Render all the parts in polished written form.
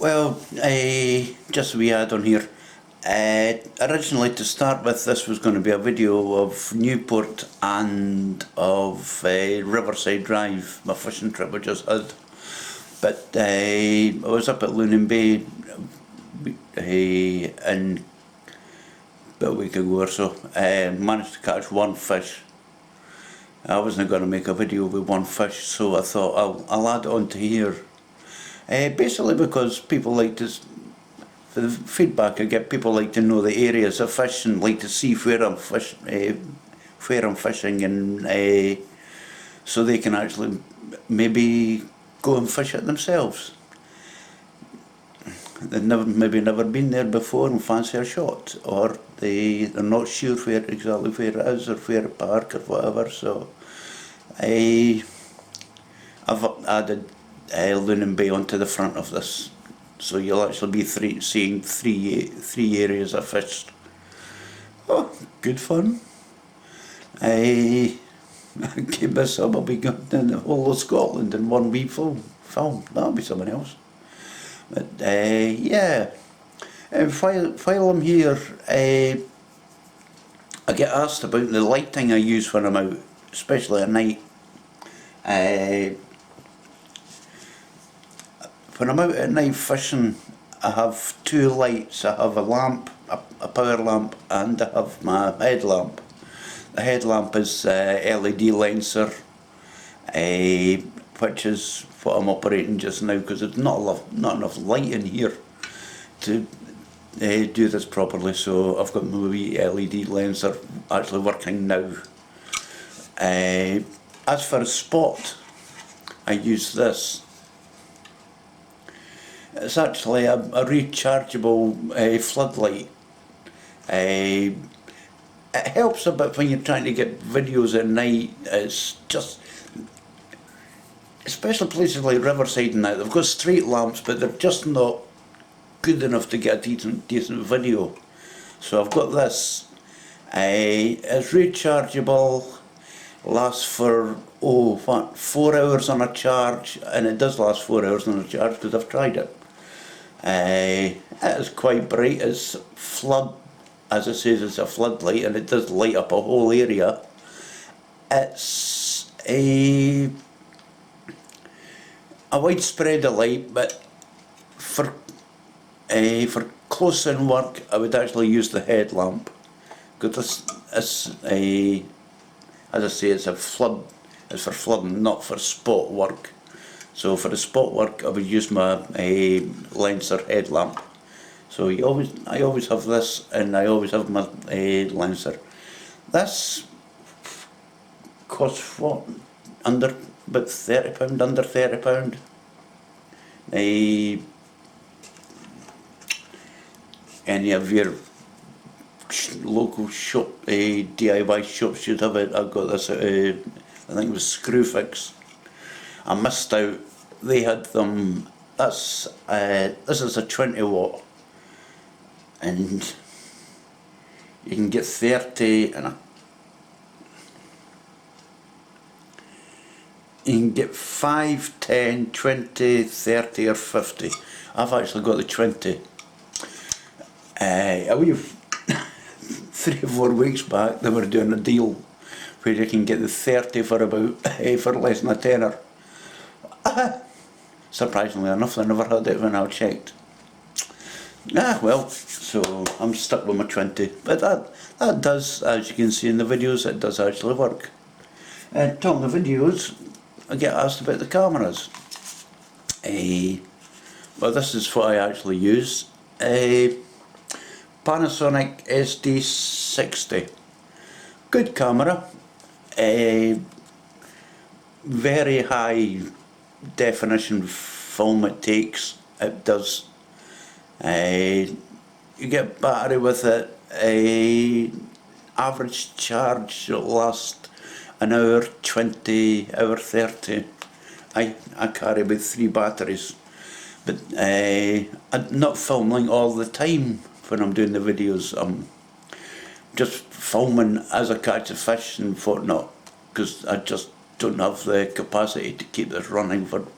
Well, just a wee add on here. Originally, to start with, this was going to be a video of Newport and of Riverside Drive, my fishing trip I just had. But I was up at Lunan Bay in about a week ago or so. Managed to catch one fish. I wasn't going to make a video with one fish, so I thought I'll add it on to here. Basically because people like to, for the feedback I get, people like to know the areas of fish and like to see where I'm fishing, and so they can actually maybe go and fish it themselves. They've maybe never been there before and fancy a shot, or they're not sure exactly where it is or where to park or whatever. So I've added Lunan Bay onto the front of this, so you'll actually be seeing three areas I fished. Oh, good fun! I keep this up, I'll be going in the whole of Scotland in one wee film. That'll be something else. But yeah, while I'm here, I get asked about the lighting I use when I'm out, especially at night. When I'm out at night fishing, I have two lights. I have a lamp, a power lamp, and I have my headlamp. The headlamp is LED lenser, which is what I'm operating just now because there's not enough light in here to do this properly. So I've got my wee LED lenser actually working now. As for a spot, I use this. It's actually a rechargeable floodlight. It helps a bit when you're trying to get videos at night. It's just, especially places like Riverside and that, they've got street lamps, but they're just not good enough to get a decent video. So I've got this. It's rechargeable, lasts for 4 hours on a charge, and it does last 4 hours on a charge because I've tried it. It is quite bright. It's flood, as it says, it's a floodlight, and it does light up a whole area. It's a widespread light, but for close-in work, I would actually use the headlamp because as I say, it's for flooding, not for spot work. So for the spot work, I would use my lenser headlamp. So I always have this, and I always have my lenser. This costs what? About £30, under £30. Any of your local shop, DIY shops should have it. I've got this, I think it was Screwfix. I missed out, they had them. This is a 20 watt, and you can get 30 and you can get 5, 10, 20, 30 or 50. I've actually got the 20. A wee 3 or 4 weeks back they were doing a deal where you can get the 30 for less than a tenner. Surprisingly enough, I never had it when I checked. Well, so I'm stuck with my 20. But that does, as you can see in the videos, it does actually work. Talking of videos, I get asked about the cameras. Well, this is what I actually use. Panasonic SD60. Good camera. Very high definition film it takes. It does. You get battery with it. Average charge will last an hour 20, hour 30. I carry about 3 batteries, but I'm not filming all the time when I'm doing the videos. I'm just filming as I catch a fish and whatnot, because I just don't have the capacity to keep this running for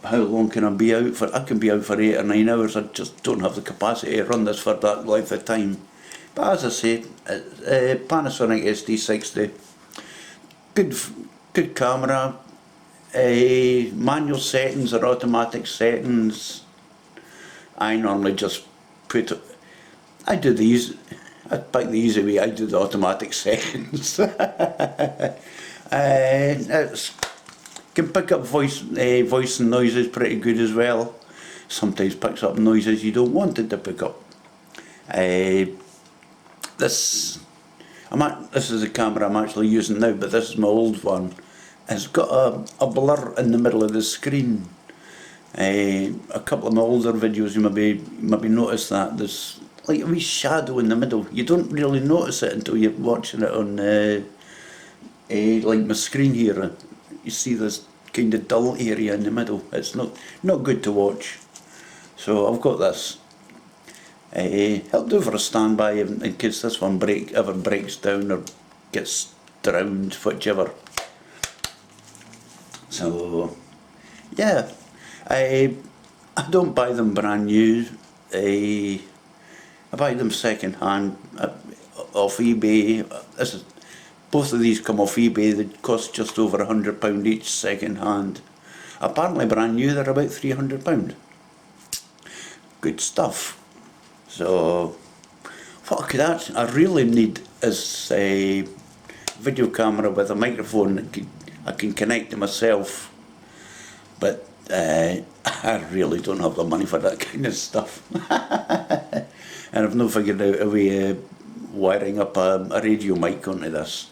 how long can I be out for? I can be out for 8 or 9 hours. I just don't have the capacity to run this for that length of time. But as I say, Panasonic SD60, good camera, manual settings or automatic settings. I normally just put it, I pick the easy way, I do the automatic settings. It's can pick up voice and noises pretty good as well. Sometimes picks up noises you don't want it to pick up. This is the camera I'm actually using now, but this is my old one. It's got a blur in the middle of the screen. A couple of my older videos you maybe notice that there's like a wee shadow in the middle. You don't really notice it until you're watching it on like my screen here. You see this kind of dull area in the middle. It's not good to watch. So I've got this. It'll do for a standby in case this one ever breaks down or gets drowned, whichever. So yeah, I don't buy them brand new. I buy them second hand off eBay. Both of these come off eBay. They cost just over £100 each second hand. Apparently brand new they're about £300. Good stuff. So what I really need is a video camera with a microphone I can connect to myself. But I really don't have the money for that kind of stuff. And I've not figured out a way of wiring up a radio mic onto this.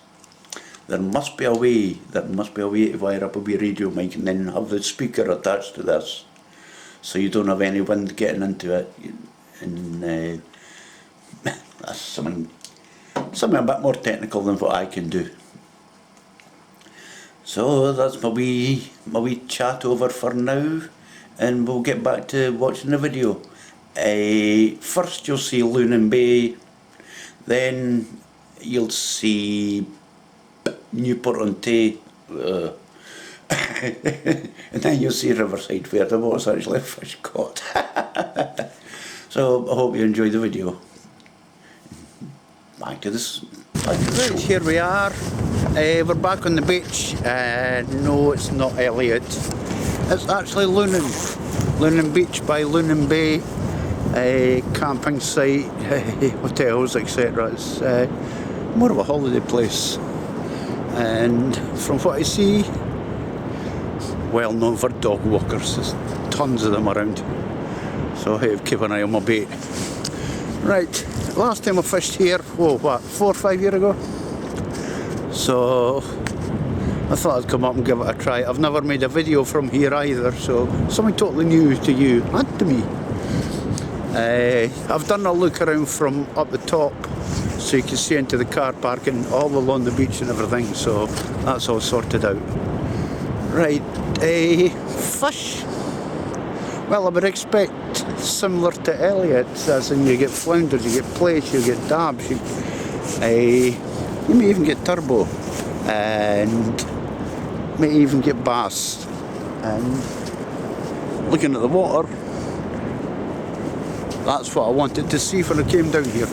There must be a way to wire up a wee radio mic and then have the speaker attached to this, so you don't have any wind getting into it. And that's something a bit more technical than what I can do. So that's my wee chat over for now, and we'll get back to watching the video. First you'll see Lunan Bay, then you'll see Newport on Tay, and then you'll see Riverside where there was actually fish caught. So I hope you enjoy the video. Back to the show. Here we are. We're back on the beach. No, it's not Elliot. It's actually Lunan. Lunan Beach by Lunan Bay. Camping site, hotels, etc. It's more of a holiday place. And from what I see, well known for dog walkers. There's tons of them around. So I have to keep an eye on my bait. Right, last time I fished here, 4 or 5 years ago. So I thought I'd come up and give it a try. I've never made a video from here either, so something totally new to you and to me. I've done a look around from up the top, so you can see into the car parking all along the beach and everything, so that's all sorted out. Right, fish. Well, I would expect similar to Elliot's, as in you get flounders, you get plaice, you get dabs, you may even get turbo, and may even get bass. And looking at the water, that's what I wanted to see when I came down here.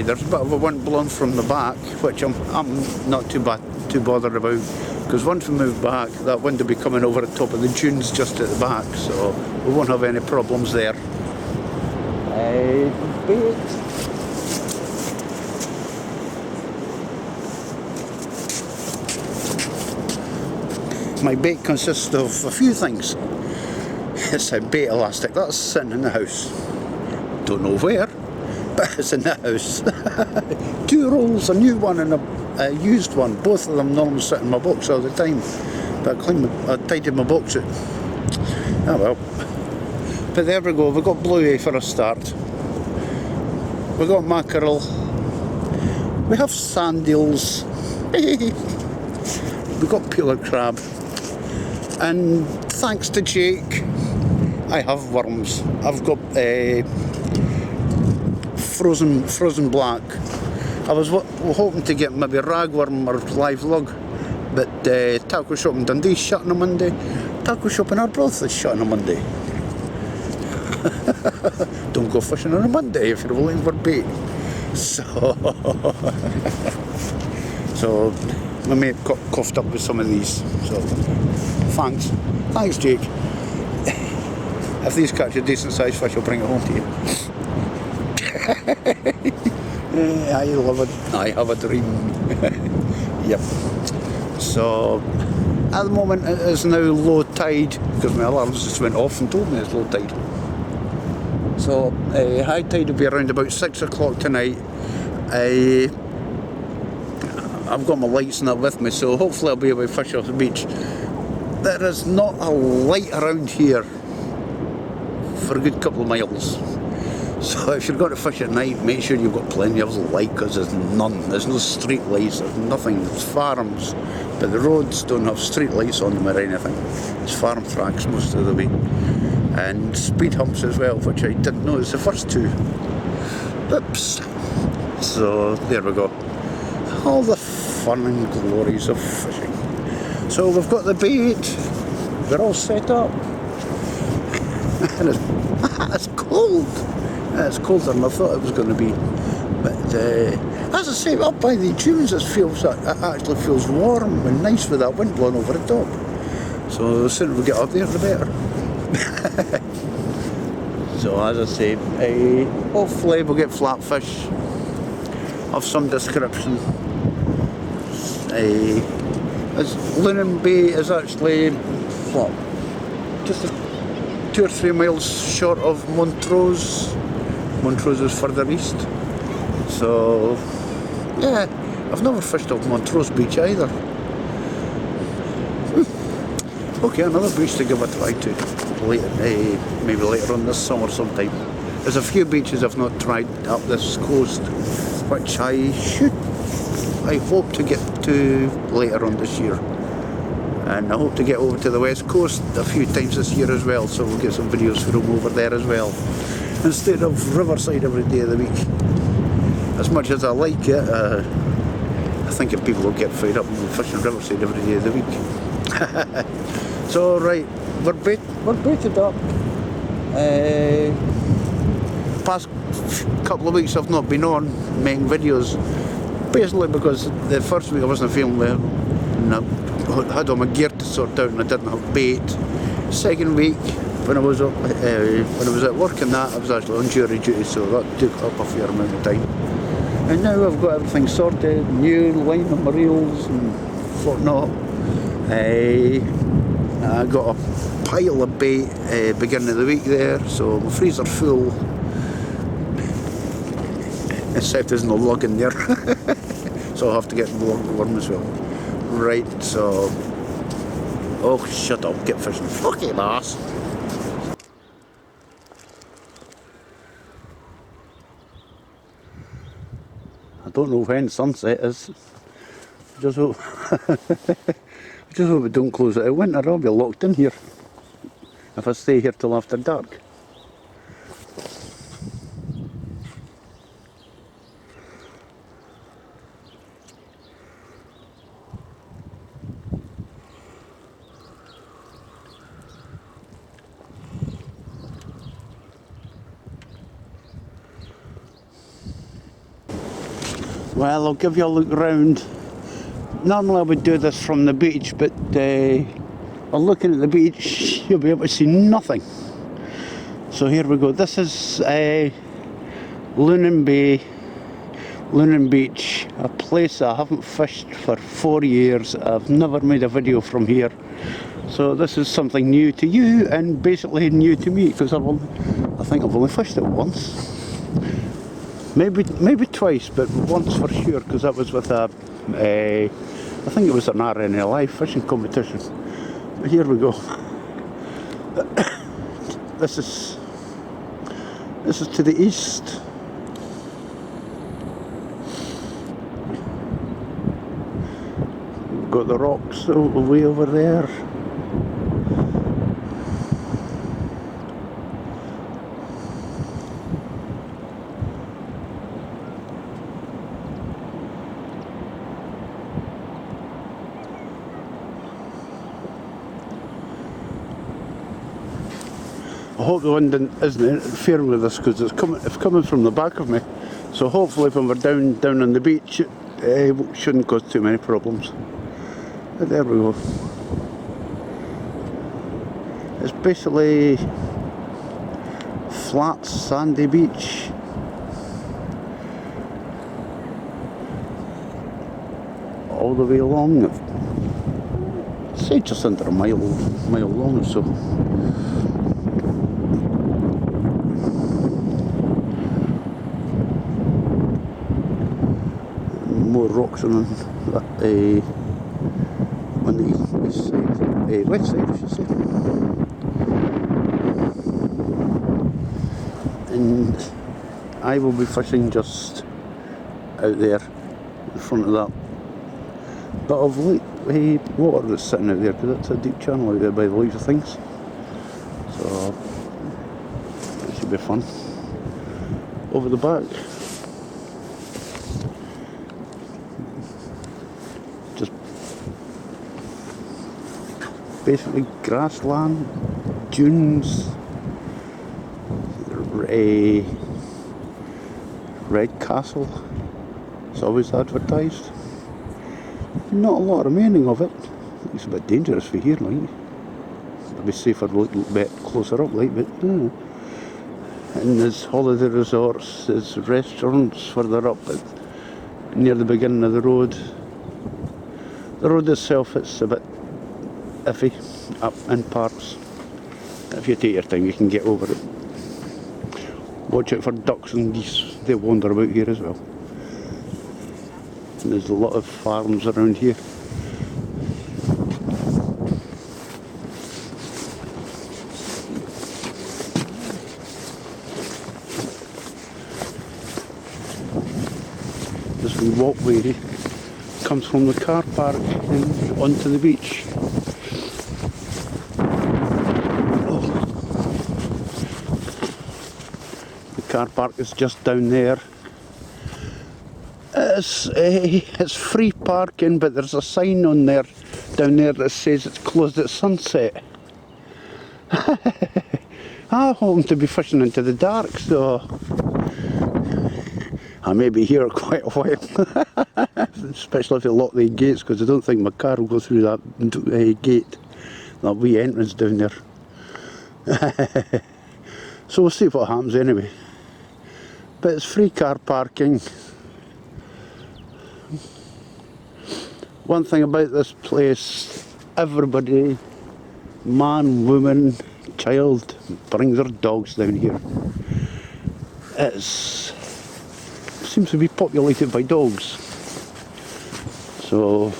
There's a bit of a wind blowing from the back, which I'm not too bothered about, because once we move back, that wind will be coming over the top of the dunes just at the back, so we won't have any problems there. Bait. My bait consists of a few things. It's a bait elastic that's sitting in the house. Don't know where, but it's in the house. 2 rolls, a new one and a used one. Both of them normally sit in my box all the time, but I tidied my box out. Oh well. But there we go, we've got bluey for a start. We've got mackerel. We have sand eels. We've got peeler crab. And thanks to Jake, I have worms. I've got frozen black. I was hoping to get maybe ragworm or live lug, but tackle shop in Dundee shut on a Monday, tackle shop in Arbroath is shut on a Monday. Don't go fishing on a Monday if you're looking for bait. So my mate got coughed up with some of these. So thanks Jake. If these catch a decent sized fish, I'll bring it home to you. I love it. I have a dream. Yep. So at the moment it is now low tide because my alarms just went off and told me it's low tide. So high tide will be around about 6 o'clock tonight. I've got my lights and that with me, so hopefully I'll be able to fish off the beach. There is not a light around here for a good couple of miles. So if you're going to fish at night, make sure you've got plenty of light, because there's none. There's no street lights, there's nothing. There's farms, but the roads don't have street lights on them or anything. It's farm tracks most of the way. And speed humps as well, which I didn't notice the first two. Oops. So there we go. All the fun and glories of fishing. So we've got the bait, we're all set up. And it's cold. It's colder than I thought it was going to be. But as I say, up by the dunes it actually feels warm and nice with that wind blowing over the top. So the sooner we get up there the better. So as I say, hopefully we'll get flatfish of some description. Lunan Bay is actually what, just 2 or 3 miles short of Montrose. Montrose is further east. So yeah, I've never fished off Montrose beach either. Okay, another beach to give a try to later, maybe later on this summer sometime. There's a few beaches I've not tried up this coast, which I hope to get to later on this year. And I hope to get over to the west coast a few times this year as well, so we'll get some videos from over there as well, instead of Riverside every day of the week. As much as I like it, I think if people will get fed up and fishing Riverside every day of the week. So right, we're baited up. Past couple of weeks I've not been on making videos, basically because the first week I wasn't feeling well and I had all my gear to sort out and I didn't have bait. Second week when I was at work and that, I was actually on jury duty, so that took up a fair amount of time. And now I've got everything sorted, new line of my reels and whatnot. I got a pile of bait beginning of the week there, so my freezer full, except there's no lug in there. So I'll have to get the lug warm as well. Right, so oh shut up, get fishing. Fucking ass. I don't know when sunset is. Just hope it don't close it out winter. I'll be locked in here if I stay here till after dark. Well, I'll give you a look round. Normally I would do this from the beach, but while looking at the beach you'll be able to see nothing. So here we go. This is Lunan Bay, Lunan Beach, a place I haven't fished for 4 years. I've never made a video from here. So this is something new to you and basically new to me, because I think I've only fished it once. Maybe twice, but once for sure, because that was with I think it was an RNLI fishing competition. But here we go. This is to the east. We've got the rocks way over there. I hope the wind isn't interfering with this because it's coming from the back of me. So hopefully when we're down on the beach, it shouldn't cause too many problems. But there we go. It's basically flat, sandy beach. All the way along. I'd say just under a mile long or so. More rocks on the east side, west side I should say. And I will be fishing just out there in front of that bit of water that's sitting out there, because it's a deep channel out there by the looks of things. So it should be fun. Over the back, just basically grassland, dunes, Red Castle. It's always advertised. Not a lot remaining of it. It's a bit dangerous for here, like. It'd be safer to look a bit closer up, like, but and there's holiday resorts, there's restaurants further up near the beginning of the road. The road itself, it's a bit iffy up in parts. If you take your time, you can get over it. Watch out for ducks and geese, they wander about here as well. And there's a lot of farms around here. This wee walkway comes from the car park and onto the beach. Car park is just down there. It's free parking, but there's a sign on there down there that says it's closed at sunset. I happen to be fishing into the dark, so I may be here quite a while. Especially if you lock the gates, because I don't think my car will go through that gate, that wee entrance down there. So we'll see what happens anyway. But it's free car parking. One thing about this place, everybody, man, woman, child, brings their dogs down here. It seems to be populated by dogs. So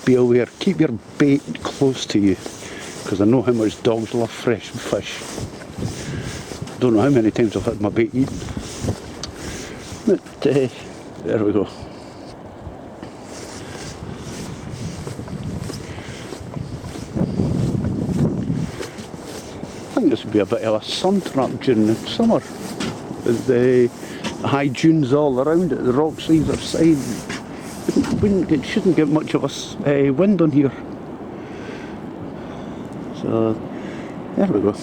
be aware, keep your bait close to you, because I know how much dogs love fresh fish. Don't know how many times I've had my bait eaten. But there we go. I think this would be a bit of a sun trap during the summer. With the high dunes all around it, the rocks either side. It shouldn't get much of a wind on here. So there we go.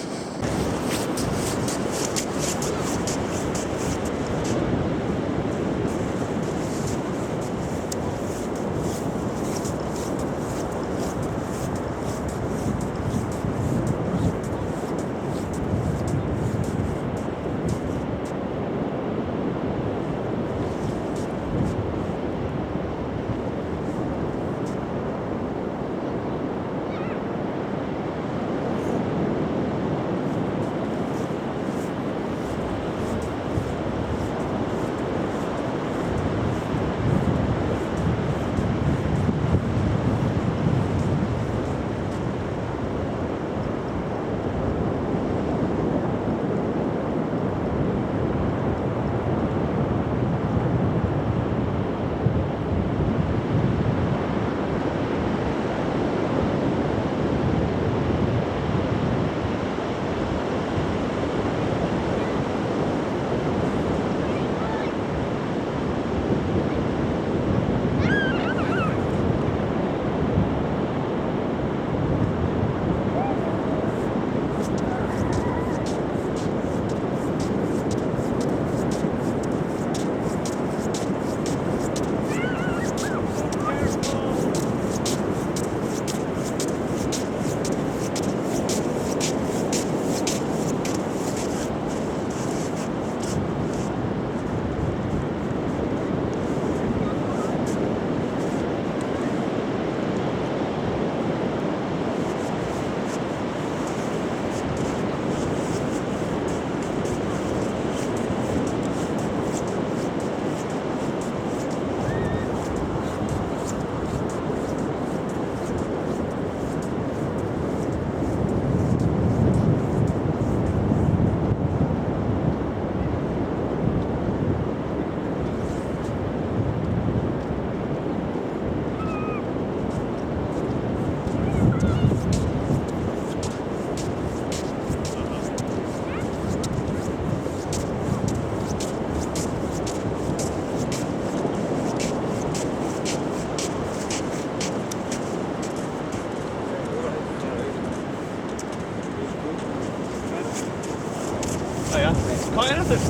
caught anything?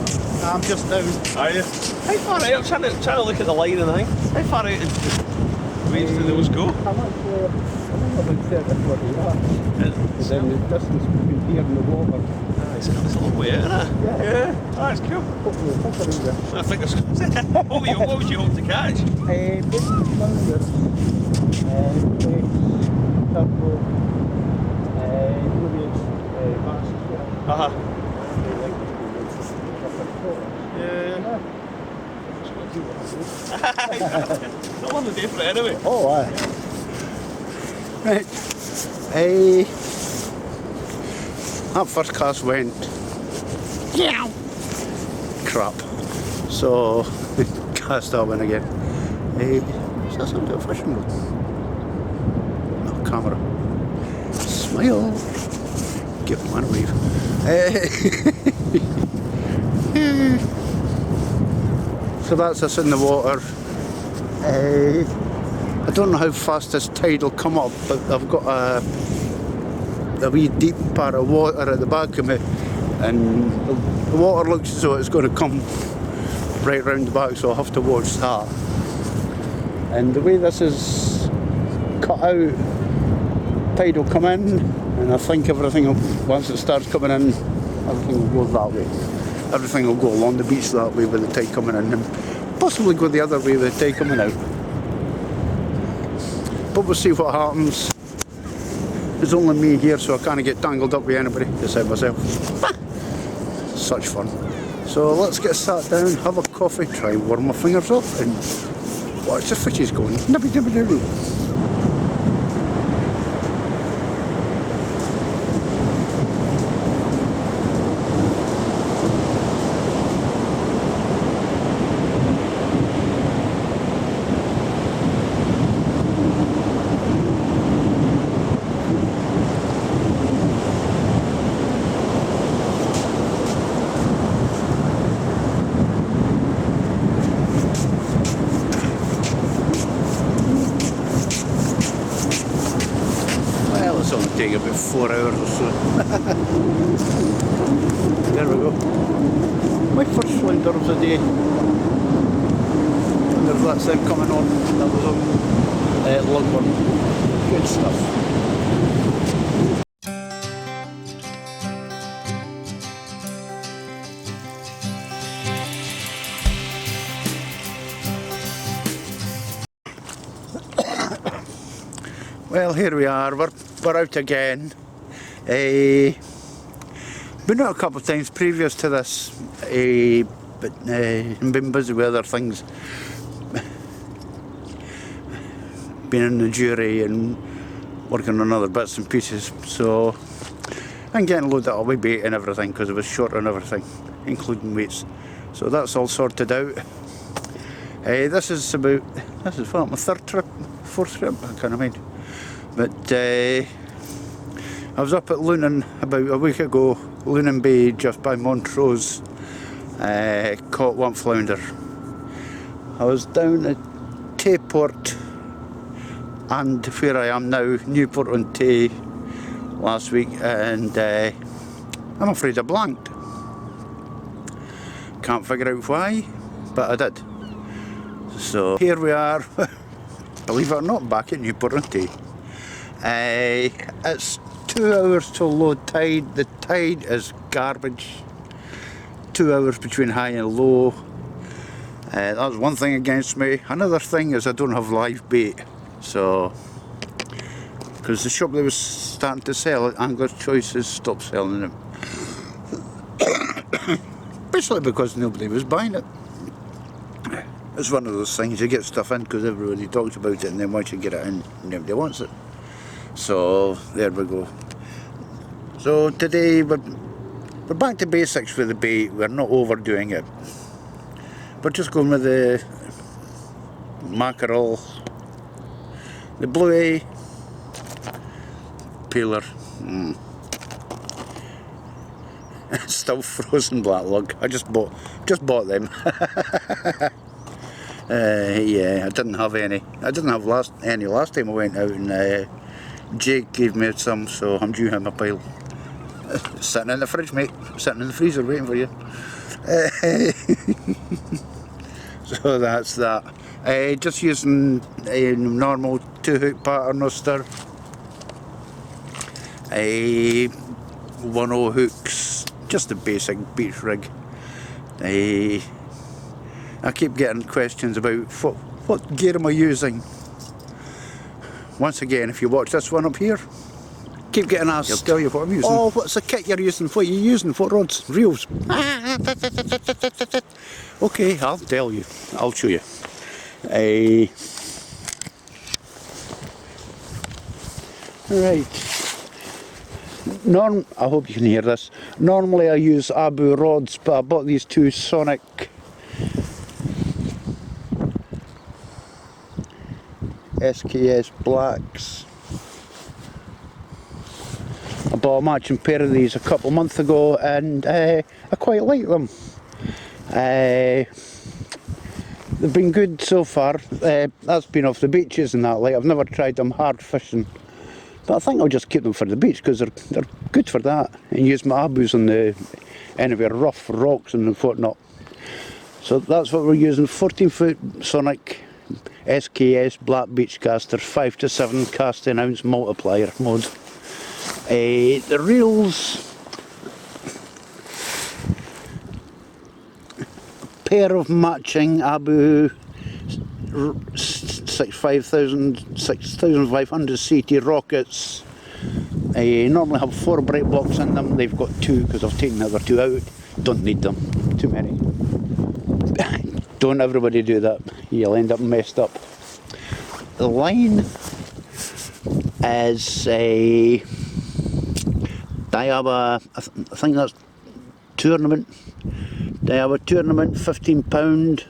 I'm just down. Are you? How far out? I'm trying to look at the line and thing. How far out is the waves do those go? I'm actually, I think about 30 40 yards. It's Then the distance between here and the water. it's a long way out, isn't it? Yeah. Oh, that's cool. Hopefully, around there. I think it's what would you hope to catch? Big flounders, turbo, bluegill, bass, Uh-huh. yeah. Not on the day for it anyway. Oh, aye. Right. That first cast went. Yeah. Crap. So, cast that one again. Is that something to a fishing rod? No, camera. Smile. Give him one wave. So that's us in the water. I don't know how fast this tide will come up, but I've got a wee deep part of water at the back of me, and the water looks as though it's going to come right round the back, so I'll have to watch that. And the way this is cut out, tide will come in, and I think everything will, once it starts coming in, everything will go that way. Everything will go along the beach that way with the tide coming in, and possibly go the other way with the tide coming out. But we'll see what happens. There's only me here, so I can't get tangled up with anybody besides myself. Such fun. So let's get sat down, have a coffee, try and warm my fingers up, and watch the fishes going. Nibby nibby nibby. Take about 4 hours or so. There we go. My first flounder of the day. And there's that thing coming on. That was on Lunan. Good stuff. Well, here we are. We're out again. Been out a couple of times previous to this, but been busy with other things. Been in the jury and working on other bits and pieces, so I'm getting loaded up with bait and everything because it was short on everything, including weights. So that's all sorted out. This is what, my third trip, fourth trip, I can't mind. But I was up at Lunan about a week ago, Lunan Bay just by Montrose, caught one flounder. I was down at Newport and where I am now, Newport on Tay, last week, and I'm afraid I blanked. Can't figure out why, but I did. So here we are, believe it or not, back at Newport on Tay. It's 2 hours till low tide. The tide is garbage. 2 hours between high and low. That's one thing against me. Another thing is I don't have live bait. So, because the shop that was starting to sell it, Angler's Choices, stopped selling them. Basically because nobody was buying it. It's one of those things, you get stuff in because everybody talks about it, and then once you get it in, nobody wants it. So there we go. So today we're back to basics with the bait. We're not overdoing it. We're just going with the mackerel, the bluey, peeler, still frozen black lug. I just bought them. Yeah, I didn't have any. I didn't have any last time I went out, and Jake gave me some, so I'm due him a pile. Sitting in the fridge, mate. Sitting in the freezer waiting for you. So that's that. Just using a normal 2-hook paternoster. 1/0 hooks. Just a basic beach rig. I keep getting questions about what gear am I using. Once again, if you watch this one up here, keep getting asked, I'll tell you what I'm using. Oh, what's the kit you're using? What are you using? What rods? Reels? Okay, I'll tell you. I'll show you. Right. I hope you can hear this. Normally I use Abu rods, but I bought these two Sonic SKS blacks. I bought a matching pair of these a couple of months ago, and I quite like them. They've been good so far. That's been off the beaches and that. Like, I've never tried them hard fishing, but I think I'll just keep them for the beach because they're good for that, and use my Abus on the anywhere rough rocks and whatnot. So that's what we're using. 14-foot Sonic SKS black beach casters, 5 to 7 casting ounce multiplier mode. The reels, pair of matching Abu 6500 CT rockets. Normally have 4 bright blocks in them. They've got 2 because I've taken the other 2 out. Don't need them, too many. Don't everybody do that, you'll end up messed up. The line is a Daiwa, I think that's tournament. Daiwa tournament, £15.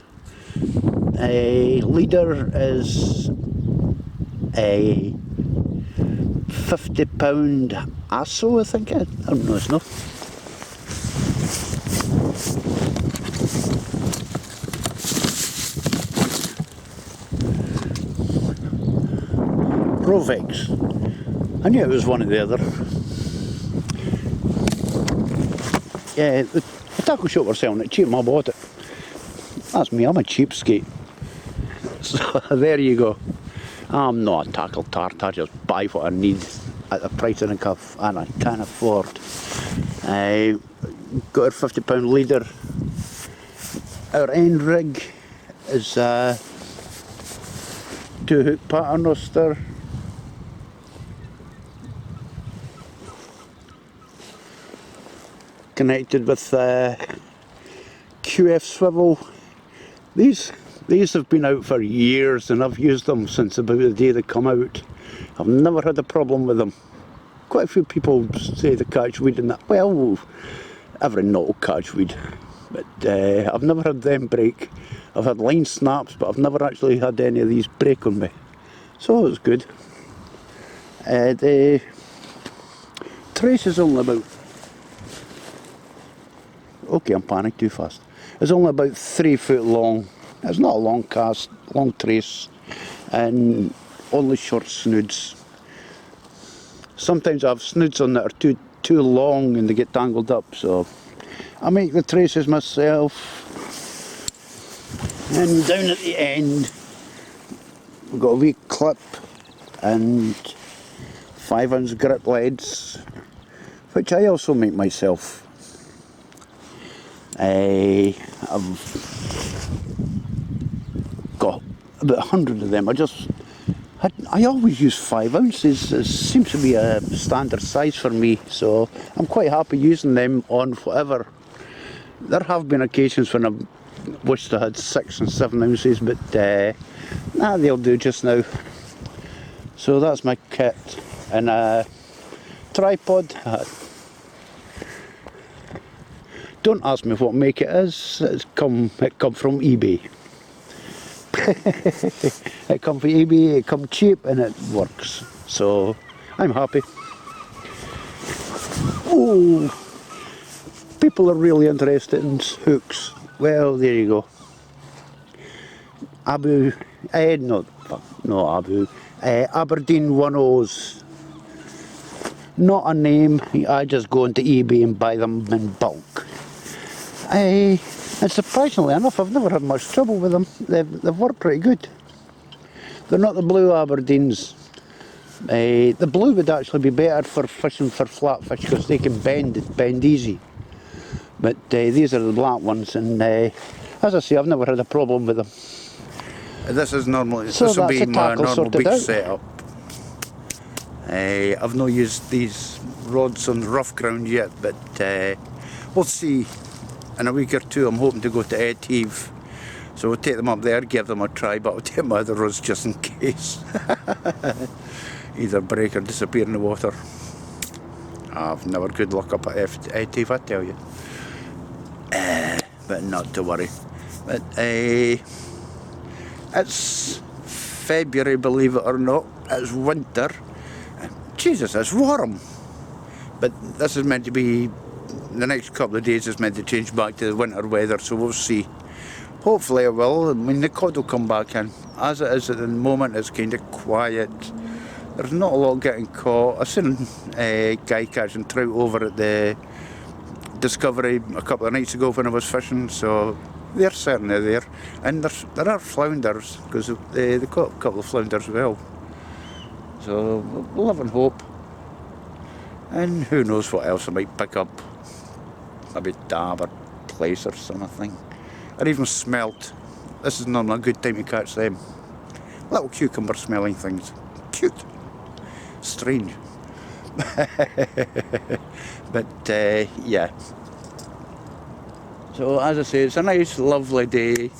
Leader is a £50 ASO, I think. I don't know, it's not. Rovex. I knew it was one or the other. Yeah, the tackle shop were selling it cheap and I bought it. That's me, I'm a cheapskate. So there you go. I'm not a tackle tart, I just buy what I need at the price and I can afford. I got a £50 leader. Our end rig is a 2-hook paternoster. Connected with QF swivel. These have been out for years and I've used them since about the day they come out. I've never had a problem with them. Quite a few people say they catch weed and that. Well, every knot will catch weed, but I've never had them break. I've had line snaps, but I've never actually had any of these break on me, so it was good. The trace is only about, okay, I'm panicked too fast. It's only about 3 foot long. It's not a long cast, long trace, and only short snoods. Sometimes I have snoods on that are too long and they get tangled up, so I make the traces myself. And down at the end, we've got a wee clip and 5-ounce grip leads, which I also make myself. I've got about 100 of them. I always use 5 ounces. It seems to be a standard size for me, so I'm quite happy using them on whatever. There have been occasions when I've wished I had 6 and 7 ounces, but nah, they'll do just now. So that's my kit, and a tripod. Don't ask me what make it is. It come from eBay. It come from eBay. It come cheap and it works. So I'm happy. Oh, people are really interested in hooks. Well, there you go. Abu, Aberdeen 1/0s. Not a name. I just go into eBay and buy them in bulk. And surprisingly enough, I've never had much trouble with them. They've worked pretty good. They're not the blue Aberdeens. The blue would actually be better for fishing for flatfish because they can bend easy. But these are the black ones, and as I say, I've never had a problem with them. This is normally, So this will that's be a my tackle normal sorted beach out. setup. I've not used these rods on rough ground yet, but we'll see. In a week or two I'm hoping to go to Etive, so we'll take them up there, give them a try, but I'll take my other rods just in case. Either break or disappear in the water. I've never good luck up at Etive, I tell you. But not to worry. But it's February, believe it or not. It's winter. Jesus, it's warm. But this is meant to be, the next couple of days is meant to change back to the winter weather, so we'll see. Hopefully it will. I mean, the cod will come back in. As it is at the moment, it's kind of quiet. There's not a lot getting caught. I've seen a guy catching trout over at the Discovery a couple of nights ago when I was fishing, so they're certainly there. And there are flounders, because they caught a couple of flounders as well. So we'll live and hope. And who knows what else I might pick up. Maybe dab or place or something. Or even smelt. This is normally a good time to catch them. Little cucumber smelling things. Cute. Strange. But yeah. So as I say, it's a nice lovely day.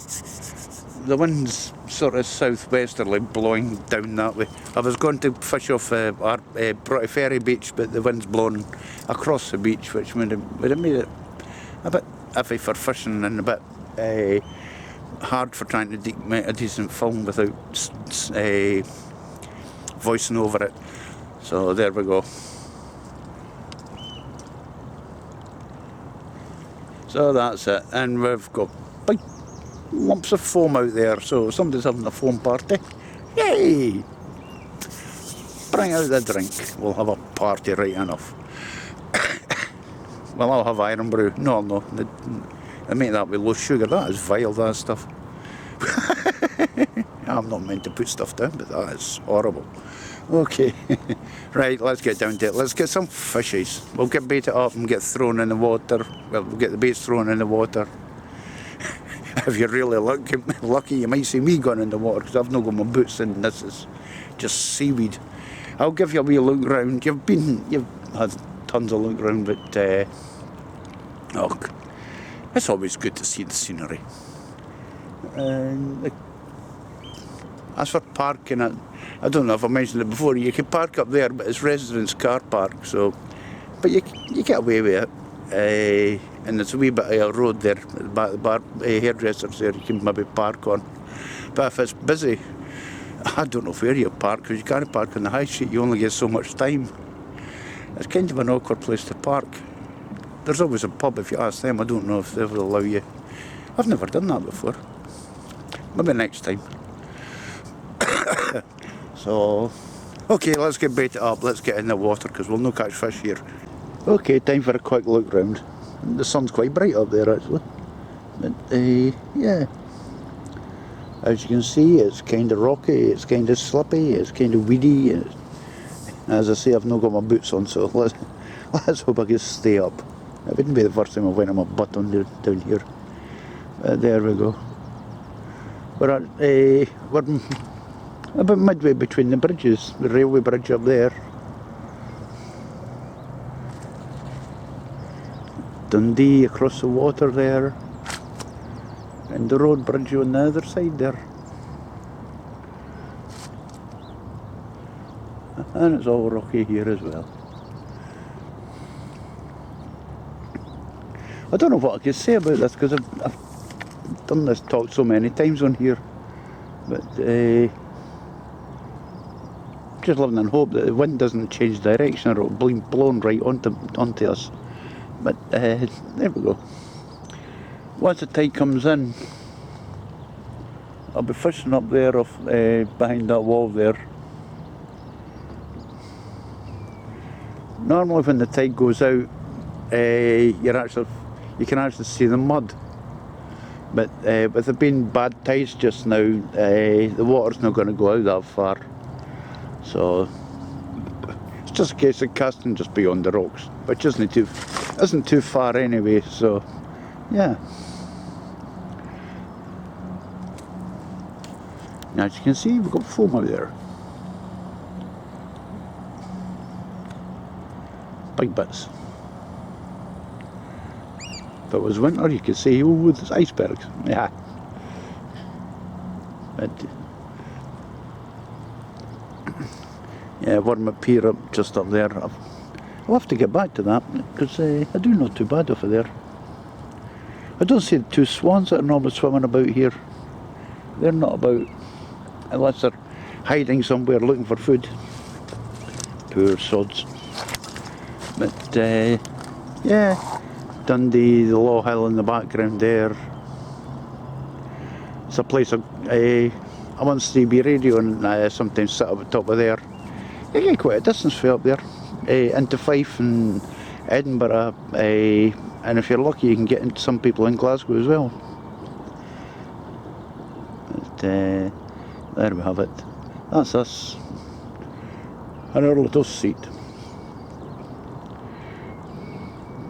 The wind's sort of southwesterly blowing down that way. I was going to fish off our Broughty Ferry beach, but the wind's blowing across the beach, which would have made it a bit iffy for fishing and a bit hard for trying to make a decent film without voicing over it. So there we go. So that's it, and we've got big lumps of foam out there, so somebody's having a foam party. Yay! Bring out the drink, we'll have a party right enough. Well, I'll have iron brew. No, they make that with low sugar. That is vile, that stuff. I'm not meant to put stuff down, but that is horrible. Okay, right, let's get down to it. Let's get some fishies. We'll get baited up and get thrown in the water. Well, we'll get the baits thrown in the water. If you're really lucky, you might see me going in the water, because I've not got my boots in. This is just seaweed. I'll give you a wee look round. You've had tons of look round, but it's always good to see the scenery. And as for parking, I don't know if I mentioned it before, you can park up there, but it's residents' car park, so, but you get away with it. And there's a wee bit of a road there at the back of the bar, hairdressers there, you can maybe park on. But if it's busy, I don't know where you park, because you can't park on the high street, you only get so much time. It's kind of an awkward place to park. There's always a pub, if you ask them. I don't know if they will allow you. I've never done that before. Maybe next time. So, okay, let's get baited up. Let's get in the water, because we'll no catch fish here. Okay, time for a quick look round. The sun's quite bright up there, actually. But, yeah. As you can see, it's kind of rocky, it's kind of slippy, it's kind of weedy. As I say, I've not got my boots on, so let's hope I can stay up. It wouldn't be the first time I've went on my butt on down here. There we go. We're about midway between the bridges, the railway bridge up there. Dundee across the water there. And the road bridge on the other side there. And it's all rocky here as well. I don't know what I can say about this, because I've done this talk so many times on here. But just living in hope that the wind doesn't change direction, or it'll be blown right onto us. But there we go. Once the tide comes in, I'll be fishing up there off behind that wall there. Normally when the tide goes out, you can actually see the mud. But with it being bad tides just now, the water's not going to go out that far. So it's just a case of casting just beyond the rocks, which isn't too far anyway. So yeah. Now as you can see, we've got foam out there. Big bits. If it was winter, you could see, oh, there's icebergs. Yeah. But yeah, Wormwood Pier up just up there. I'll have to get back to that because I do not too bad over there. I don't see the two swans that are normally swimming about here. They're not about unless they're hiding somewhere looking for food. Poor sods. But yeah, Dundee, the Low Hill in the background there. It's a place I once CB radio and I sometimes sit up at the top of there. You get quite a distance for up there, into Fife and Edinburgh, and if you're lucky you can get into some people in Glasgow as well. But, there we have it. That's us on our little seat.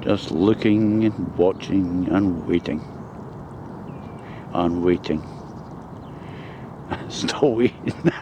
Just looking and watching and waiting. And waiting. Still waiting.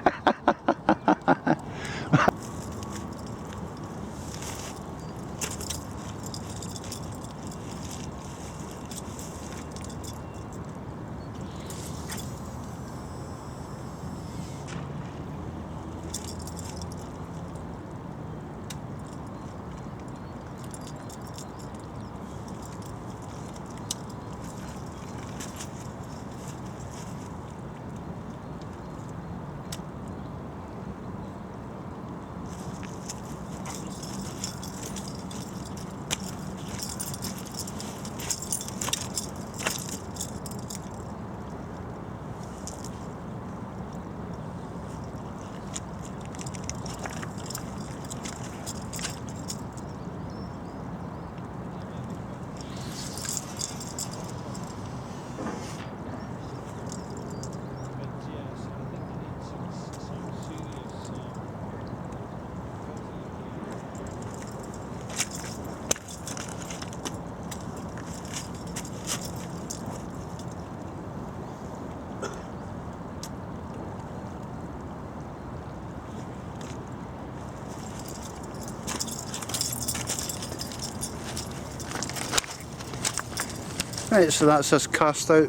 Right, so that's us cast out,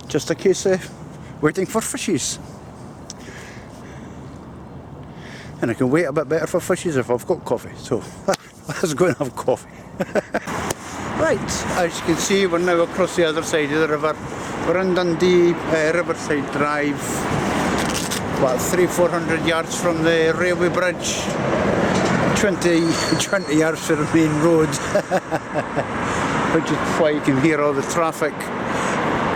just a case of waiting for fishes. And I can wait a bit better for fishes if I've got coffee, so let's go and have coffee. Right, as you can see we're now across the other side of the river. We're in Dundee, Riverside Drive, about 300-400 yards from the railway bridge, 20 yards from the main road. Which is why you can hear all the traffic.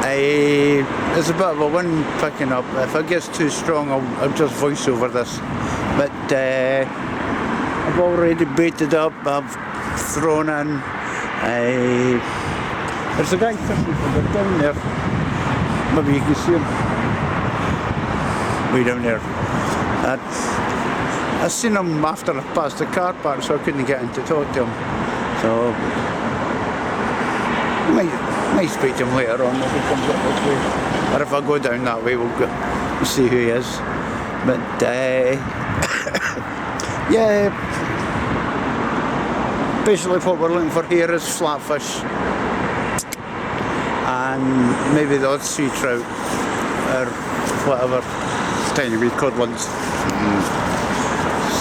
There's a bit of a wind picking up. If it gets too strong, I'll just voice over this. But I've already baited up, I've thrown in. There's a guy fishing for the down there. Maybe you can see him. Way down there. I seen him after I passed the car park, so I couldn't get in to talk to him. So might speak to him later on if he comes up this way. Or if I go down that way, we'll see who he is. But yeah, basically what we're looking for here is flatfish and maybe the odd sea trout or whatever, tiny wee codlins.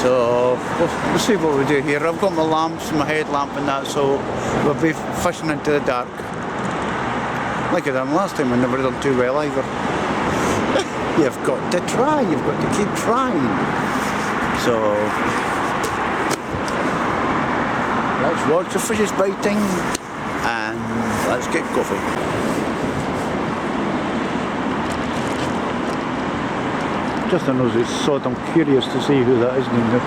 So we'll see what we do here. I've got my lamps, my headlamp and that, so we'll be fishing into the dark. Like I done last time, I never done too well either. You've got to try, you've got to keep trying. So let's watch the fishes biting and let's get coffee. Just a nosy sod, I'm curious to see who that is going to.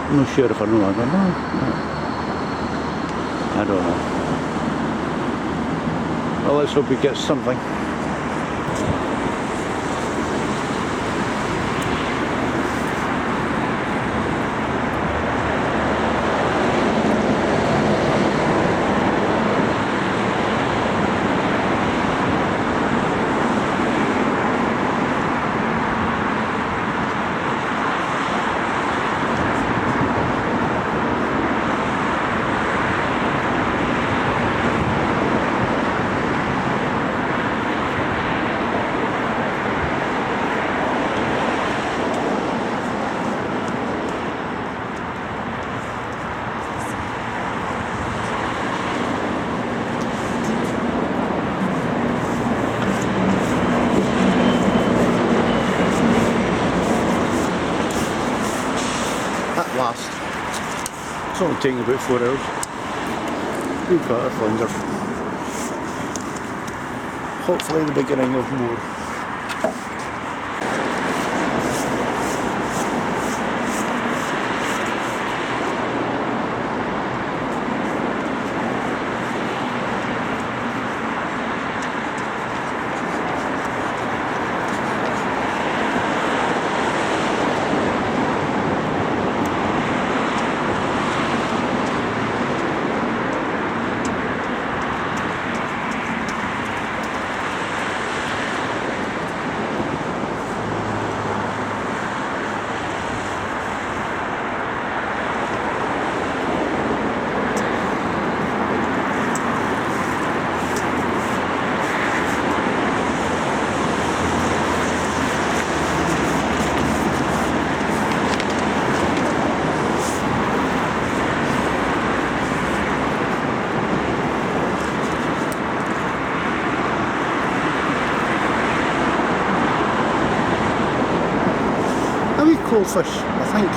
I'm not sure if I know that or not. I don't know. Well, let's hope he gets something. At last. It's only taking about 4 hours. We've got our flounder. Hopefully the beginning of more. Fish, I think.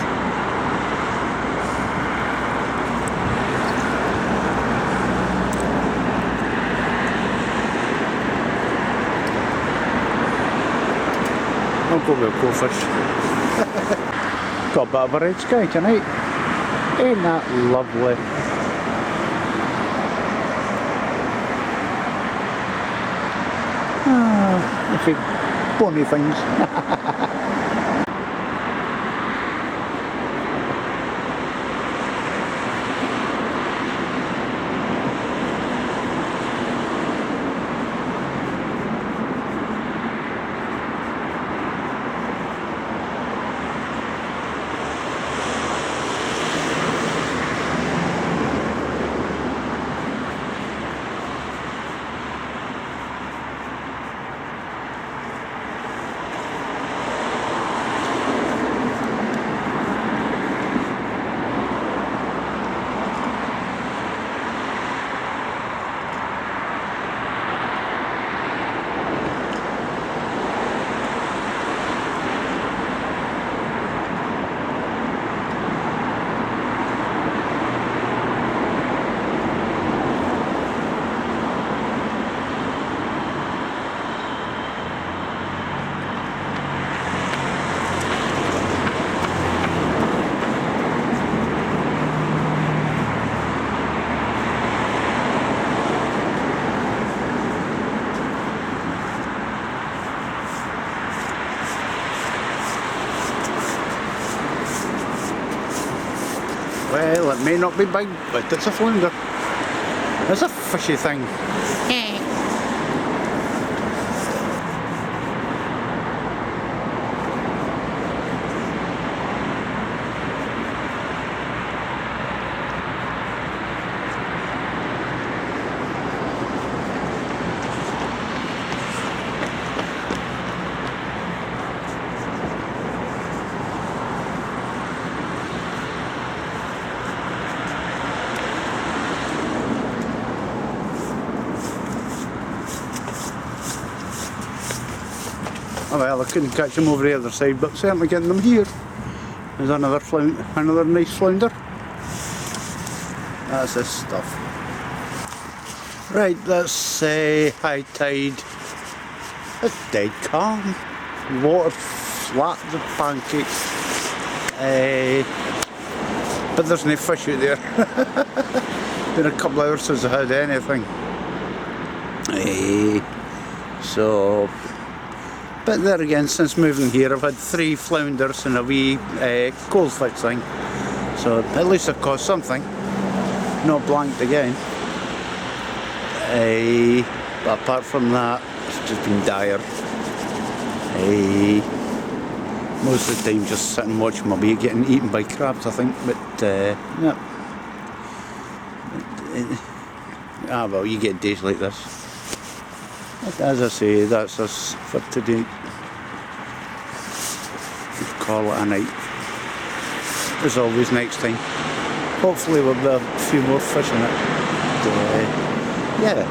I'll go with a goldfish. Got a bit of a red sky tonight. Ain't that lovely? Ah, I think bonny things. Well, it may not be big, but it's a flounder. It's a fishy thing. Oh well, I couldn't catch them over the other side, but certainly getting them here. There's another nice flounder. That's this stuff. Right, that's high tide. It's dead calm. Water flat as a pancake. But there's no fish out there. Been a couple of hours since I had anything. So, but there again, since moving here, I've had 3 flounders and a wee goldfish thing. So at least I've caught something. Not blanked again. But apart from that, it's just been dire. Most of the time just sitting and watching my bait getting eaten by crabs, I think, but yeah. Well, you get days like this. But as I say, that's us for today. We'll call it a night. As always, next time. Hopefully we'll have a few more fish in it. But, yeah.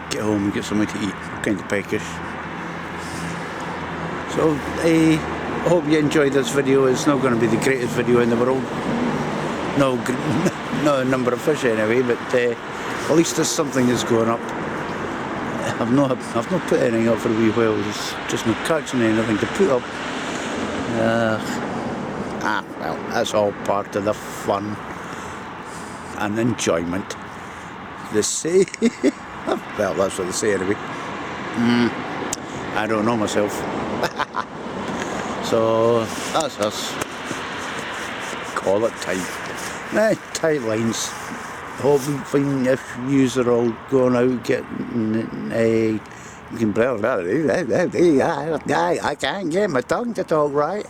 Get home and get something to eat. I'm kind of peckish. So I hope you enjoyed this video. It's not going to be the greatest video in the world. No a number of fish anyway, but at least there's something that's going up. I've not put anything up for a wee while. There's just not catching anything to put up. Well, that's all part of the fun and enjoyment. They say. Well, that's what they say anyway. I don't know myself. So that's us. Call it tight. Tight lines. Hoping if yous are all going out getting I can't get my tongue to talk right.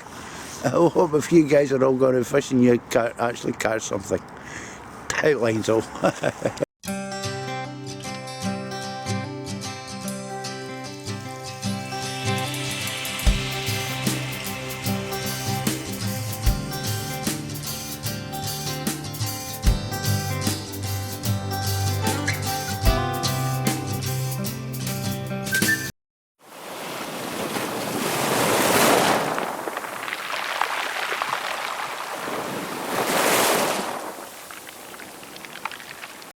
I hope if you guys are all going out fishing, you actually catch something. Tight lines all.